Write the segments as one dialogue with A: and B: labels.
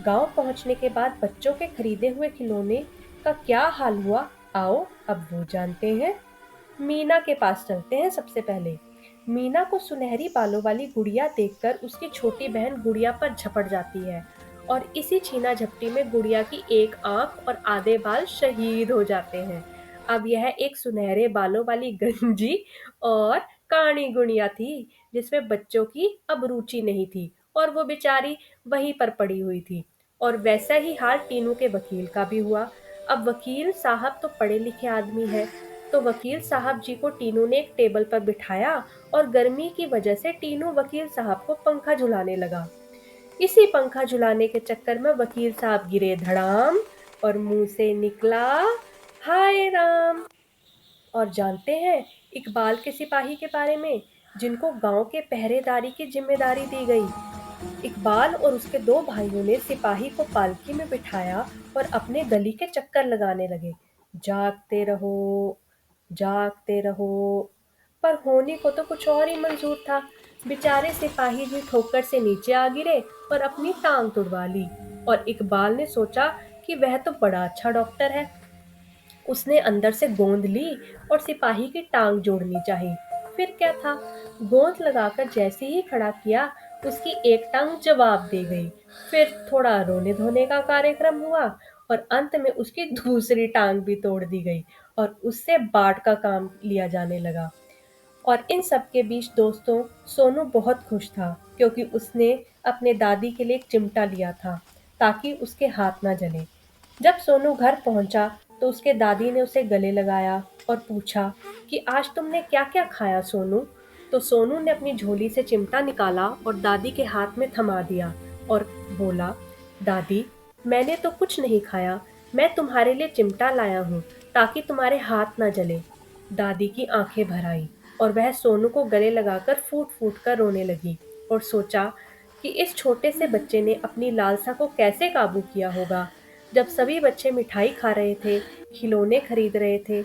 A: गांव पहुंचने के बाद बच्चों के खरीदे हुए खिलौने का क्या हाल हुआ, आओ अब वो जानते हैं। मीना के पास चलते हैं सबसे पहले। मीना को सुनहरी बालों वाली गुड़िया देखकर उसकी छोटी बहन गुड़िया पर झपट जाती है और इसी छीना झपटी में गुड़िया की एक आंख और आधे बाल शहीद हो जाते हैं। अब यह एक सुनहरे बालों वाली गंजी और काणी गुड़िया थी जिसमें बच्चों की अब रुचि नहीं थी और वो बेचारी वहीं पर पड़ी हुई थी। और वैसा ही हाल टीनू के वकील का भी हुआ। अब वकील साहब तो पढ़े लिखे आदमी है, तो वकील साहब जी को टीनू ने एक टेबल पर बिठाया और गर्मी की वजह से टीनू वकील साहब को पंखा झुलाने लगा। इसी पंखा झुलाने के चक्कर में वकील साहब गिरे धड़ाम और मुंह से निकला हाय राम। और जानते हैं इकबाल के सिपाही के बारे में जिनको गांव के पहरेदारी की जिम्मेदारी दी गई। इकबाल और उसके दो भाइयों ने सिपाही को पालकी में बिठाया और अपने गली के चक्कर लगाने लगे। जागते रहो, जागते रहो। पर होनी को तो कुछ और ही मंजूर था। बेचारे सिपाही जी ठोकर से नीचे आ गिरे और अपनी टांग तुड़वा ली। और इकबाल ने सोचा कि वह तो बड़ा अच्छा डॉक्टर है, उसने अंदर से गोंद ली और सिपाही की टांग जोड़नी चाहिए। फिर क्या था, गोंद लगाकर जैसे ही खड़ा किया उसकी एक टांग जवाब दे गई। फिर थोड़ा रोने धोने का कार्यक्रम हुआ और अंत में उसकी दूसरी टांग भी तोड़ दी गई और उससे बाट का काम लिया जाने लगा। और इन सब के बीच दोस्तों, सोनू बहुत खुश था क्योंकि उसने अपने दादी के लिए एक चिमटा लिया था ताकि उसके हाथ ना जले। जब सोनू घर पहुंचा तो उसके दादी ने उसे गले लगाया और पूछा कि आज तुमने क्या क्या खाया सोनू। तो सोनू ने अपनी झोली से चिमटा निकाला और दादी के हाथ में थमा दिया और बोला, दादी मैंने तो कुछ नहीं खाया, मैं तुम्हारे लिए चिमटा लाया हूँ ताकि तुम्हारे हाथ ना जले। दादी की आंखें भर आई और वह सोनू को गले लगाकर फूट फूट कर रोने लगी और सोचा कि इस छोटे से बच्चे ने अपनी लालसा को कैसे काबू किया होगा। जब सभी बच्चे मिठाई खा रहे थे, खिलौने खरीद रहे थे,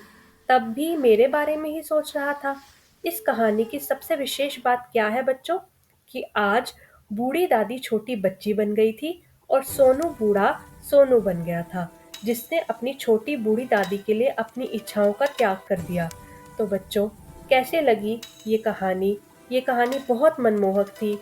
A: तब भी मेरे बारे में ही सोच रहा था। इस कहानी की सबसे विशेष बात क्या है बच्चों, कि आज बूढ़ी दादी छोटी बच्ची बन गई थी और सोनू बूढ़ा सोनू बन गया था, जिसने अपनी छोटी बूढ़ी दादी के लिए अपनी इच्छाओं का त्याग कर दिया। तो बच्चों, कैसे लगी ये कहानी? ये कहानी बहुत मनमोहक थी